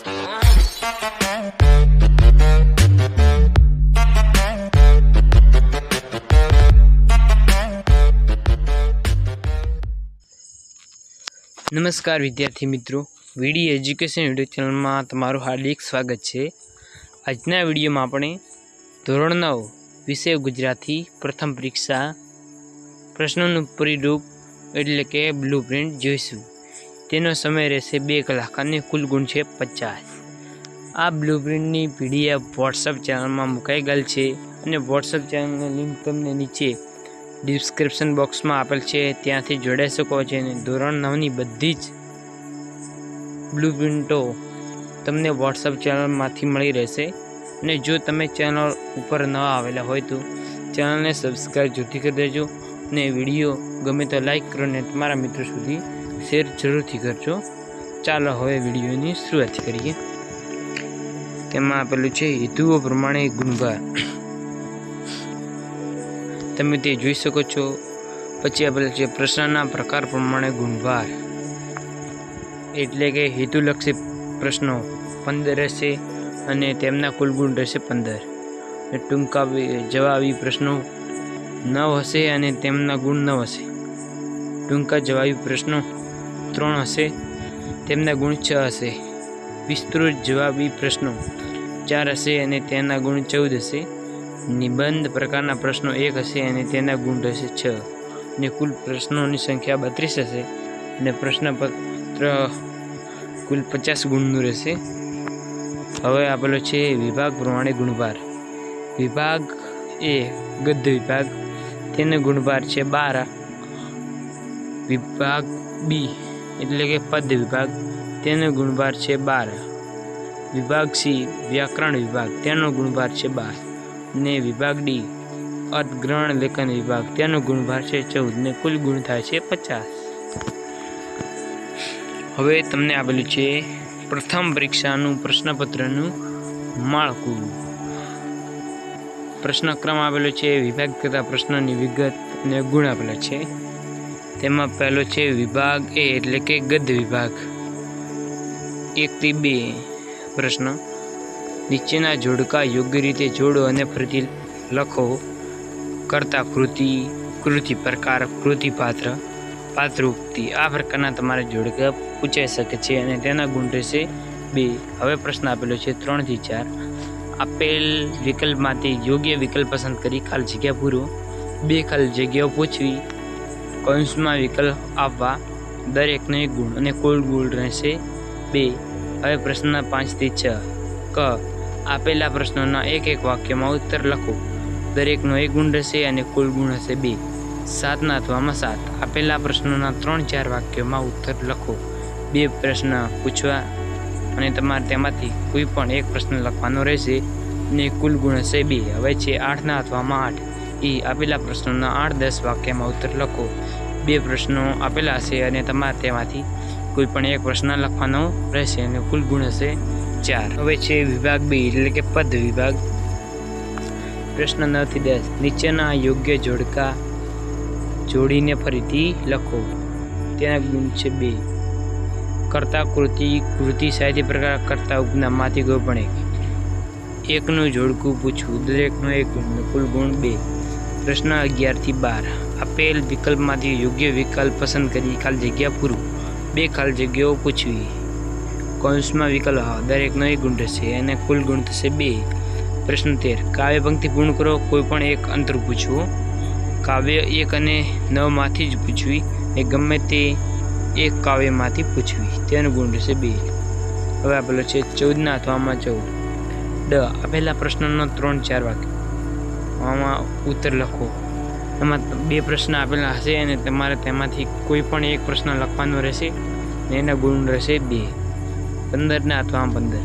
નમસ્કાર વિદ્યાર્થી મિત્રો, વીડી એજ્યુકેશન યુટ્યુબ ચેનલમાં તમારું હાર્દિક સ્વાગત છે। આજના વિડીયોમાં આપણે ધોરણ 9 વિષય ગુજરાતી પ્રથમ પરીક્ષા પ્રશ્નોનું પરિરૂપ એટલે કે બ્લુપ્રિન્ટ જોઈશું। તેનો સમય રહેશે 2 કલાક અને કુલ ગુણ છે 50। આ બ્લુપ્રિન્ટની પીડીએફ વોટ્સઅપ ચેનલમાં મુકાઈ ગયેલ છે અને વોટ્સઅપ ચેનલની લિંક તમને નીચે ડિસ્ક્રિપ્શન બોક્સમાં આપેલ છે, ત્યાંથી જોડાઈ શકો છો અને ધોરણ 9ની બધી જ બ્લુપ્રિન્ટો તમને વોટ્સઅપ ચેનલમાંથી મળી રહેશે। અને જો તમે ચેનલ ઉપર ન આવેલા હોય તો ચેનલને સબસ્ક્રાઈબ જરૂરથી કરી દેજો અને વિડીયો ગમે તો લાઈક કરો અને તમારા મિત્રો સુધી શેર જરૂરથી કરજો। ચાલો હવે વિડીયોની શરૂઆત કરીએ। તેમાં આપેલું છે હેતુઓ પ્રમાણે ગુણભાર, તમે તે જોઈ શકો છો। પછી આપેલ છે પ્રશ્નના પ્રકાર પ્રમાણે ગુણભાર, એટલે કે હેતુલક્ષી પ્રશ્નો 15 રહેશે અને તેમના કુલ ગુણ રહેશે 15। ટૂંકા જવાબી પ્રશ્નો 9 હશે અને તેમના ગુણ 9 હશે। ટૂંકા જવાબી પ્રશ્નો 3 હશે, તેમના ગુણ 6 હશે। વિસ્તૃત જવાબી પ્રશ્નો 4 હશે અને તેના ગુણ 14 હશે। નિબંધ પ્રકારના પ્રશ્નો 1 હશે અને તેના ગુણ રહેશે 6 અને કુલ પ્રશ્નોની સંખ્યા 32 હશે અને પ્રશ્નપત્ર કુલ 50 ગુણનું રહેશે। હવે આપેલો છે વિભાગ પ્રમાણે ગુણભાર। વિભાગ એ ગદ્ય વિભાગ, તેનો ગુણભાર છે 12। વિભાગ બી એટલે કે પદ વિભાગ, તેનો ગુણભાર છે 12। વિભાગ સી વ્યાકરણ વિભાગ, તેનો ગુણભાર છે 12 અને વિભાગ ડી અર્થગ્રહણ લેખન વિભાગ, તેનો ગુણભાર છે 14 અને કુલ ગુણ થાય છે 50। હવે તમને આપેલું છે પ્રથમ પરીક્ષાનું પ્રશ્નપત્રનું માળખું। પ્રશ્નક્રમ આપેલો છે, વિભાગ કરતા પ્રશ્નોની વિગત અને ગુણ આપેલા છે। તેમાં પહેલો છે વિભાગ એ એટલે કે ગદ્ય વિભાગ, 1 થી 2 પ્રશ્ન। નીચેના જોડકા યોગ્ય રીતે જોડો અને ફરીથી લખો। કર્તા કૃતિ, કૃતિ પ્રકાર, કૃતિ પાત્ર, પાત્રોક્તિ, આ પ્રકારના તમારે જોડકા પૂછાઈ શકે છે અને તેના ગુણ રહેશે 2। હવે પ્રશ્ન આપેલો છે 3 થી 4। આપેલ વિકલ્પમાંથી યોગ્ય વિકલ્પ પસંદ કરી ખાલી જગ્યા પૂરો। 2 ખાલી જગ્યાઓ પૂછવી, કૌંસમાં વિકલ્પ આપવા, દરેકનો 1 ગુણ અને કુલ ગુણ રહેશે 2। હવે પ્રશ્ન 5 થી 6 ક આપેલા પ્રશ્નોના એક વાક્યમાં ઉત્તર લખો, દરેકનો 1 ગુણ રહેશે અને કુલ ગુણ હશે 2। 7ના અથવામાં 7 આપેલા પ્રશ્નોના 3-4 વાક્યોમાં ઉત્તર લખો। 2 પ્રશ્ન પૂછવા અને તમારે તેમાંથી કોઈ પણ એક પ્રશ્ન લખવાનો રહેશે અને કુલ ગુણ હશે 2। હવે છે 8ના અથવામાં 8 એ આપેલા પ્રશ્નોના 8-10 વાક્યમાં ઉત્તર લખો। 2 પ્રશ્નો આપેલા હશે અને તમારે તેમાંથી કોઈ પણ એક પ્રશ્ન લખવાનો રહેશે અને કુલ ગુણ હશે 4। હવે છે વિભાગ બી એટલે કે પદ વિભાગ, પ્રશ્ન 9 થી 10 નીચેના યોગ્ય જોડકા જોડીને ફરીથી લખો, તેના ગુણ છે 2। કર્તા કૃતિ, કૃતિ સાહિત્ય પ્રકાર, કર્તા ઉપનામમાંથી કોઈ પણ એકનું જોડકું પૂછવું, દરેકનો 1 ગુણ, કુલ ગુણ 2। પ્રશ્ન 11 થી 12 આપેલ વિકલ્પમાંથી યોગ્ય વિકલ્પ પસંદ કરી ખાલી જગ્યા પૂરું। 2 ખાલી જગ્યાઓ પૂછવી, કૌંસમાં વિકલ્પ દરેકનો 1 ગુણ રહેશે અને કુલ ગુણ થશે 2। પ્રશ્ન 13 કાવ્ય પંક્તિ પૂર્ણ કરો, કોઈ પણ એક અંતર પૂછવું। કાવ્ય 1 અને 9 માંથી જ પૂછવી એ ગમે તે એક કાવ્યમાંથી પૂછવી, તેનો ગુણ રહેશે 2। હવે આપેલો છે 14ના અથવામાં 14 ડ આપેલા પ્રશ્નોનો 3-4 વાક્ય આમાં ઉત્તર લખો। એમાં 2 પ્રશ્ન આપેલા હશે અને તમારે તેમાંથી કોઈ પણ એક પ્રશ્ન લખવાનો રહેશે અને એના ગુણ રહેશે 2। 15ના અથવામાં 15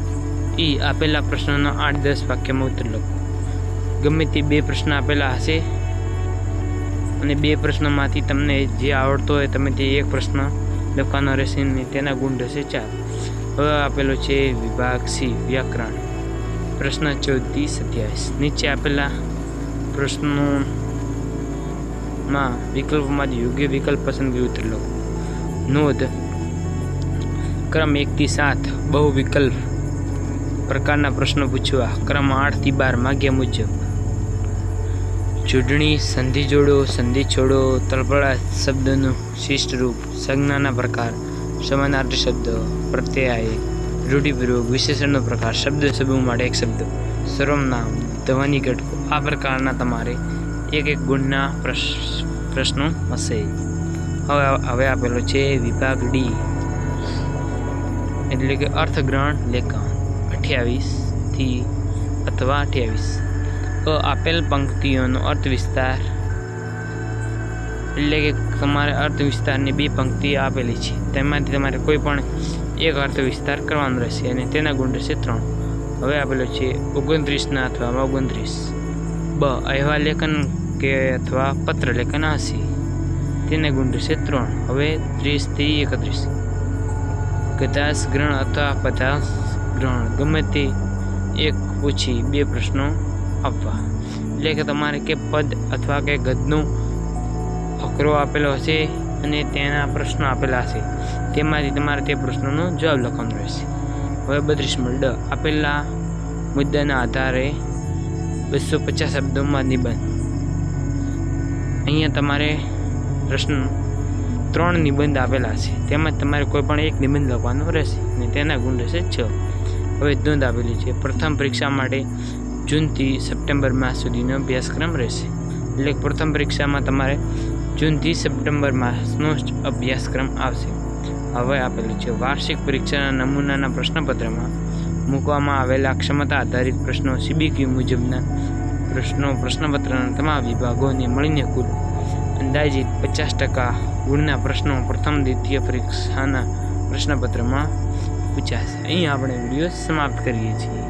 ઈ આપેલા પ્રશ્નોના 8-10 વાક્યમાં ઉત્તર લખો। ગમે તે 2 પ્રશ્ન આપેલા હશે અને 2 પ્રશ્નોમાંથી તમને જે આવડતો હોય તમે તે એક પ્રશ્ન લખવાનો રહેશે અને તેના ગુણ રહેશે 4। હવે આપેલો છે વિભાગ સી વ્યાકરણ, પ્રશ્ન 14 થી 27 નીચે આપેલા પ્રશ્નોમાં વિકલ્પોમાંથી યોગ્ય વિકલ્પ પસંદ કરી ઉત્તર લખો। નોંધ, ક્રમ 1 થી 7 બહુ વિકલ્પ પ્રકારના પ્રશ્નો પૂછવા. ક્રમ 8 થી 12 માગ્યા મુજબ. જોડણી, સંધિ જોડો, સંધિ છોડો, તળપડા શબ્દનું શિષ્ટ રૂપ, સંજ્ઞાના પ્રકાર, સમાનાર્થી શબ્દ, પ્રત્યય, રૂઢિપૂર્વક, વિશેષણનો પ્રકાર, શબ્દ સમૂહ માટે એક શબ્દ, સર્વનામ, ધ્વનિ ઘટકો. આ પ્રકારના તમારે એક ગુણના પ્રશ્નો હશે. હવે આપેલો છે વિભાગ ડી એટલે કે અર્થગ્રહણ લેખન 28 થી અથવા 28. આપેલ પંક્તિઓનો અર્થ વિસ્તાર એટલે કે તમારે અર્થ વિસ્તારની 2 પંક્તિ આપેલી છે, તેમાંથી તમારે કોઈ પણ એક અર્થ વિસ્તાર કરવાનો રહેશે અને તેના ગુણ રહેશે 3. હવે આપેલો છે 29 અથવા 29. અહેવાલ લેખન કે અથવા પત્ર લેખન હશે, તેના ગુણ રહેશે 3. હવે 30 થી 31. ગદાસ ગ્રહણ અથવા પદાસ ગ્રહણ, ગમે તે એક પૂછી 2 પ્રશ્નો આપવા. એટલે કે તમારે કે પદ અથવા કે ગદ્યનો ફકરો આપેલો હશે અને તેના પ્રશ્નો આપેલા હશે, તેમાંથી તમારે તે પ્રશ્નોનો જવાબ લખવાનો રહેશે. હવે 32 આપેલા મુદ્દાના આધારે 250 શબ્દોમાં નિબંધ. અહીંયા તમારે પ્રશ્ન 3 નિબંધ આપેલા છે, તેમાં તમારે કોઈ પણ એક નિબંધ લખવાનો રહેશે અને તેના ગુણ રહેશે 6. હવે નોંધ આપેલી છે. પ્રથમ પરીક્ષા માટે જૂનથી સપ્ટેમ્બર માસ સુધીનો અભ્યાસક્રમ રહેશે. એટલે પ્રથમ પરીક્ષામાં તમારે જૂનથી સપ્ટેમ્બર માસનો અભ્યાસક્રમ આવશે. હવે આપેલું છે વાર્ષિક પરીક્ષાના નમૂનાના પ્રશ્નપત્રમાં મૂકવામાં આવેલા ક્ષમતા આધારિત પ્રશ્નો CBQ મુજબના પ્રશ્નો પ્રશ્નપત્રના તમામ વિભાગોને મળીને કુલ અંદાજિત 50% ગુણના પ્રશ્નો પ્રથમ દ્વિતીય પરીક્ષાના પ્રશ્નપત્રમાં પૂછાશે. અહીં આપણે વિડીયો સમાપ્ત કરીએ છીએ.